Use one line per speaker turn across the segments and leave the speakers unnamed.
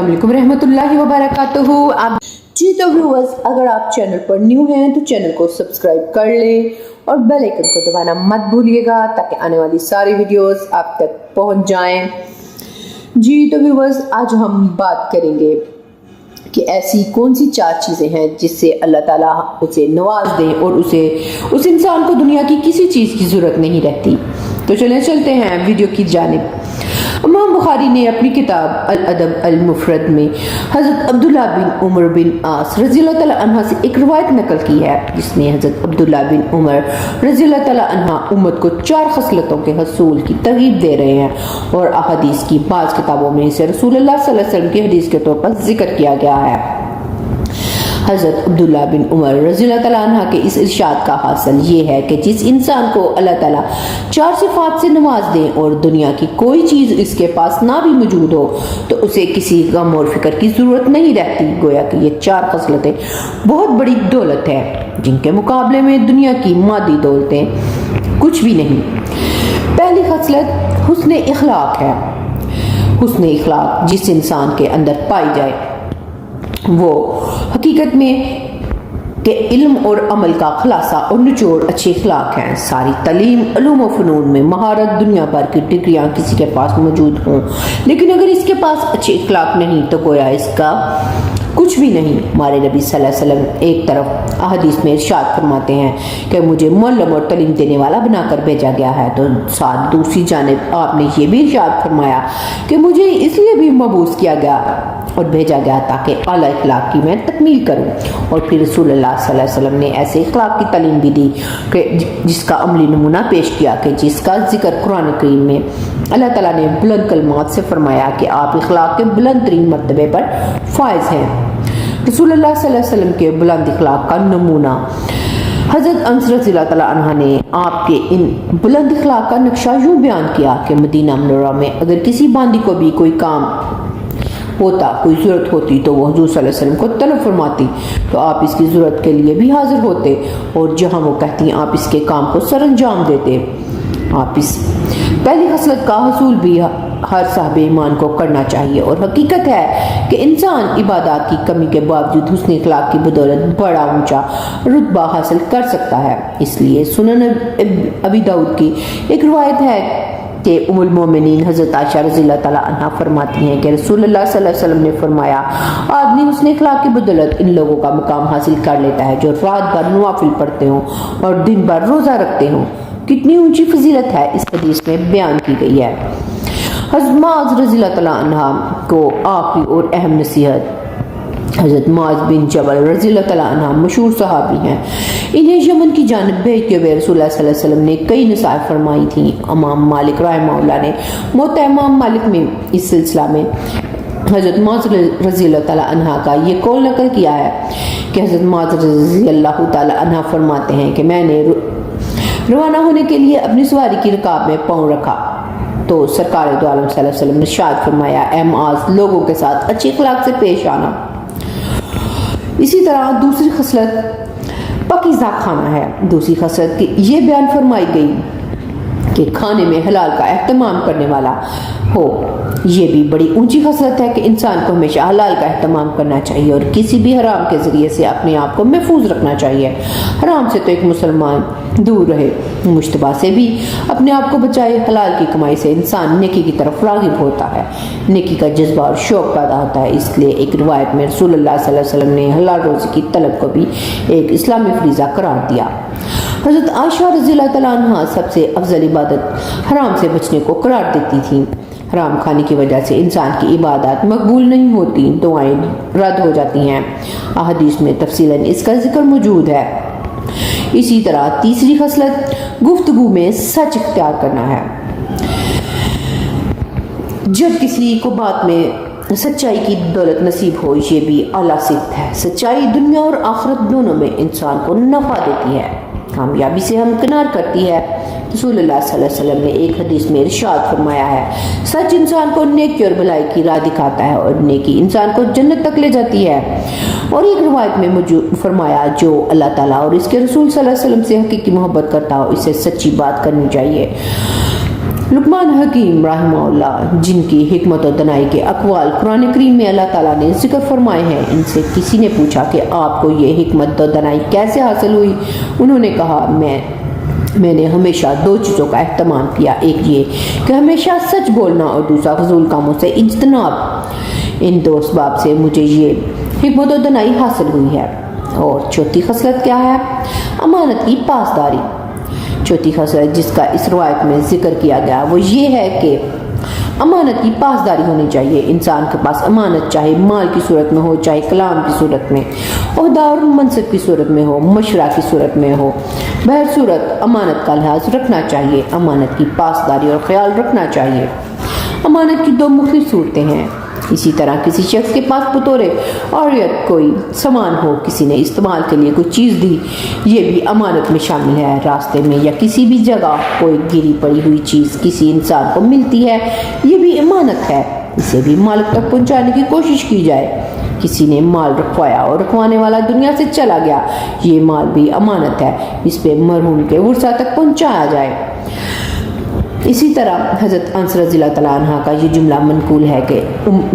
अस्सलामुअलैकुम रहमतुल्लाहि व बरकातुहू। आप जी तो व्यूअर्स, अगर आप चैनल पर न्यू हैं तो चैनल को सब्सक्राइब कर लें और बेल आइकन को दबाना मत भूलिएगा ताकि आने वाली सारी वीडियोस आप तक पहुंच जाएं। जी तो व्यूअर्स, आज हम बात करेंगे कि ऐसी कौन सी 4 चीज़ें हैं जिससे अल्लाह ताला उसे नवाज दे और उस इंसान को दुनिया की किसी चीज़ की ज़रूरत नहीं रहती। तो चलते हैं वीडियो की जानिब। इमाम बुखारी ने अपनी किताब अल अदब अल मुफरद में हज़रत अब्दुल्ला बिन उमर बिन आस रज़ियल्लाहु तआला अन्हा से एक रिवायत नकल की है जिसमें हज़रत अब्दुल्ला बिन उमर रज़ियल्लाहु तआला अन्हा उम्मत को 4 खसलतों के हसूल की तरगीब दे रहे हैं और अहादीस की बाज़ किताबों में इसे रसूलुल्लाह सल्लल्लाहु अलैहि वसल्लम की हदीस के तौर पर जिक्र किया गया है। हज़रत अब्दुल्ला बिन उमर रज़ियल्लाहु तआला अन्हा के इस इरशाद का हासिल ये है कि जिस इंसान को अल्लाह ताला 4 सिफात से नवाज दे और दुनिया की कोई चीज़ इसके पास ना भी मौजूद हो तो उसे किसी गम और फिक्र की ज़रूरत नहीं रहती। गोया कि ये 4 खसलतें बहुत बड़ी दौलत है जिनके मुकाबले में दुनिया की मादी दौलतें कुछ भी नहीं। पहली खसलत हुस्न इखलाक है। हुस्न इखलाक जिस इंसान के अंदर पाई जाए वो हकीकत में के इल्म और अमल का खुलासा और निचोड़ अच्छे इखलाक हैं। सारी तालीम उलूम व फ़नून में महारत दुनिया भर की डिग्रियाँ किसी के पास मौजूद हों लेकिन अगर इसके पास अच्छे इखलाक नहीं तो गोया इसका कुछ भी नहीं। हमारे नबी सल्लल्लाहु अलैहि वसल्लम एक तरफ अहदीस में इरशाद फरमाते हैं कि मुझे मुअल्लिम और तालीम देने वाला बनाकर भेजा गया है, तो साथ दूसरी जानिब आपने ये भी इरशाद फरमाया कि मुझे इसलिए भी मबूस किया गया और भेजा गया ताकि आला इखलाक की मैं तकमील करूं। और फिर रसूलुल्लाह सल्लल्लाहु अलैहि वसल्लम ने ऐसे इखलाक की तालीम भी दी कि जिसका अमली नमूना पेश किया कि जिसका जिक्र कुरान करीम में अल्लाह ताला ने बुलंद कलमात से फरमाया कि आप इखलाक के बुलंद तरीन मर्तबे पर फायज हैं। रसूलुल्लाह सल्लल्लाहु अलैहि वसल्लम के बुलंद इखलाक का नमूना हज़रत अनस रज़ियल्लाहु तआला अन्हा ने आपके इन बुलंद इखलाक का नक्शा यूँ बयान किया कि मदीना मुनव्वरा में अगर किसी बांदी को भी कोई काम होता, कोई ज़रूरत होती तो वो हुज़ूर सल्लल्लाहु अलैहि वसल्लम को तलब फरमाती तो आप इसकी ज़रूरत के लिए भी हाजिर होते और जहाँ वो कहती आप इसके काम को सरअंजाम देते। आप इस पहली खसलत का हसूल भी हर साहब ईमान को करना चाहिए और हकीकत है कि इंसान इबादत की कमी के बावजूद हुस्न इखलाक की बदौलत बड़ा ऊंचा रुतबा हासिल कर सकता है। इसलिए सुनन अबी दाऊद की एक रिवायत है कि उम्मुल मोमिनीन हज़रत आयशा रज़ियल्लाहु तआला अन्हा फरमाती हैं कि रसूलुल्लाह सल्लल्लाहु अलैहि वसल्लम ने फरमाया आदमी हुस्न इखलाक की बदौलत इन लोगों का मुकाम हासिल कर लेता है जो रात भर नवाफिल पढ़ते हों और दिन भर रोज़ा रखते हों। कितनी ऊंची फजीलत है इस हदीस में बयान की गई है। हज़रत मुआज़ रज़ियल्लाहु तआला अन्हा को आखिरी और अहम नसीहत हज़रत मुआज़ बिन जबल रज़ियल्लाहु तआला अन्हा मशहूर सहाबी हैं। इन्हें यमन की जानिब भेजते हुए रसूलुल्लाह सल्लल्लाहु अलैहि वसल्लम ने कई नसीहत फरमाई थी। इमाम मालिक रहमहुल्लाह ने मुअत्ता इमाम मालिक में इस सिलसिला में हज़रत मुआज़ रज़ियल्लाहु तआला अन्हा का ये कौल नकल किया है कि हज़रत मुआज़ रज़ियल्लाहु तआला अन्हा फरमाते हैं कि मैंने रवाना होने के लिए अपनी सवारी की रकाब में पाँव रखा तो सरकार दो आलम सल्लल्लाहु अलैहि वसल्लम ने इरशाद फरमाया ए मुआज़ लोगों के साथ अच्छी अखलाक से पेश आना। इसी तरह दूसरी खसलत पकीज़ा खाना है। दूसरी खसलत की ये बयान फरमाई गई कि खाने में हलाल का एहतमाम करने वाला हो। ये भी बड़ी ऊंची खसलत है कि इंसान को हमेशा हलाल का एहतमाम करना चाहिए और किसी भी हराम के ज़रिए से अपने आप को महफूज रखना चाहिए। हराम से तो एक मुसलमान दूर रहे, मुश्तबा से भी अपने आप को बचाए। हलाल की कमाई से इंसान नेकी की तरफ राग़िब होता है, नेकी का जज्बा और शौक़ पैदा होता है। इसलिए एक रिवायत में रसूलुल्लाह सल्लल्लाहु अलैहि वसल्लम ने हलाल रोज़ी की तलब को भी एक इस्लामी फरीज़ा करार दिया। हज़रत आयशा रज़ियल्लाहु तआला अन्हा सबसे अफजल इबादत हराम से बचने को करार देती थी। हराम खाने की वजह से इंसान की इबादत मकबूल नहीं होती, दुआएं रद्द हो जाती हैं। अहदीस में तफसीलन इसका जिक्र मौजूद है। इसी तरह तीसरी खसलत गुफ्तगू में सच इख्तियार करना है। जब किसी को बात में सच्चाई की दौलत नसीब हो ये भी आला सिद्ध है। सच्चाई दुनिया और आखिरत दोनों में इंसान को नफ़ा देती है, कामयाबी से हमकिनार करती है। रसूलुल्लाह सल्लल्लाहु अलैहि वसल्लम ने एक हदीस में इरशाद फरमाया है सच इंसान को नेकी और भलाई की राह दिखाता है और नेकी इंसान को जन्नत तक ले जाती है। और एक रिवायत में मौजूद फरमाया जो अल्लाह ताला और इसके रसूल सल्लल्लाहु अलैहि वसल्लम से हकीकी मोहब्बत करता हो इसे सच्ची बात करनी चाहिए। लुकमान हकीम रहमहुल्लाह, जिनकी हिकमत और दनाई के अक़वाल कुरान करीम में अल्लाह ताला ने जिक्र फरमाए हैं, इनसे किसी ने पूछा कि आपको ये हिकमत और दनाई कैसे हासिल हुई। उन्होंने कहा, मैंने हमेशा दो चीज़ों का एहतमाम किया, एक ये कि हमेशा सच बोलना और दूसरा फजूल कामों से इज्तनाब। इन दो असबाब से मुझे ये हिकमत और दनाई हासिल हुई है। और चौथी खसलत क्या है? अमानत की पासदारी। चौथी खसलत जिसका इस रवायत में जिक्र किया गया वो ये है कि अमानत की पासदारी होनी चाहिए। इंसान के पास अमानत चाहे माल की सूरत में हो, चाहे कलाम की सूरत में, ओहदा और मनसब की सूरत में हो, मशरा की सूरत में हो, बहर सूरत अमानत का लिहाज रखना चाहिए, अमानत की पासदारी और ख्याल रखना चाहिए। अमानत की दो मुख्य सूरतें हैं। इसी तरह किसी शख्स के पास बतौरे औरियत कोई सामान हो, किसी ने इस्तेमाल के लिए कोई चीज़ दी, ये भी अमानत में शामिल है। रास्ते में या किसी भी जगह कोई गिरी पड़ी हुई चीज़ किसी इंसान को मिलती है, ये भी अमानत है, इसे भी मालिक तक पहुंचाने की कोशिश की जाए। किसी ने माल रखवाया और रखवाने वाला दुनिया से चला गया, ये माल भी अमानत है, इस पे मरहूम के वर्सा तक पहुंचाया जाए। इसी तरह हज़रत अनस रज़ियल्लाहु तआला अन्हा का ये जुमला मनकूल है कि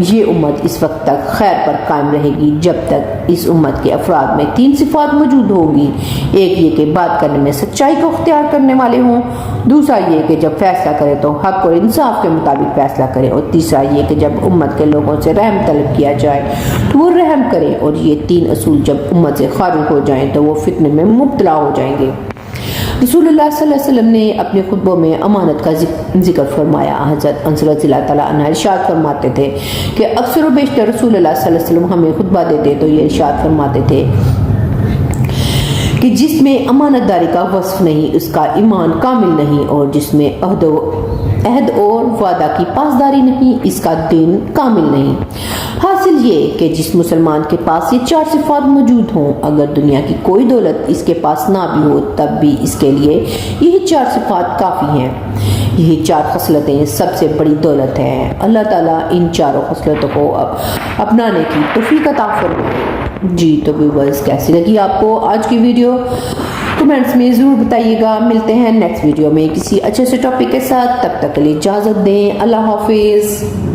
ये उम्मत इस वक्त तक खैर पर कायम रहेगी जब तक इस उम्मत के अफराद में तीन सिफात मौजूद होंगी। एक ये कि बात करने में सच्चाई को अख्तियार करने वाले हों, दूसरा ये कि जब फैसला करे तो हक और इंसाफ के मुताबिक फैसला करे, और तीसरा ये कि जब उम्मत के लोगों से रहम तलब किया जाए तो वो रहम करें। और ये तीन असूल जब उम्मत से खारिज हो जाएं तो वो फितने में मुब्तला हो जाएंगे। रसूलुल्लाह सल्लल्लाहु अलैहि वसल्लम ने अपने खुतबों में अमानत का जिक्र फरमाया। हज़रत अनस रज़ियल्लाहु तआला अन्हु इरशाद फरमाते थे कि अक्सर व बेशतर रसूलुल्लाह सल्लल्लाहु अलैहि वसल्लम हमें खुतबा देते तो ये इरशाद फरमाते थे कि जिसमें अमानतदारी का वस्फ नहीं उसका ईमान कामिल नहीं, और जिसमें अहद और वादा की पासदारी नहीं इसका दीन कामिल नहीं। हासिल ये कि जिस मुसलमान के पास ये चार सिफात मौजूद हों, अगर दुनिया की कोई दौलत इसके पास ना भी हो तब भी इसके लिए यही चार सिफात काफ़ी हैं। यही चार खसलतें सबसे बड़ी दौलत हैं। अल्लाह ताला इन चारों खसलतों को अपनाने की तौफीक अता फरमाए। जी तो व्यूअर्स, कैसी लगी आपको आज की वीडियो? कमेंट्स में ज़रूर बताइएगा। मिलते हैं नेक्स्ट वीडियो में किसी अच्छे से टॉपिक के साथ, तब तक के लिए इजाज़त दें। अल्लाह हाफिज़।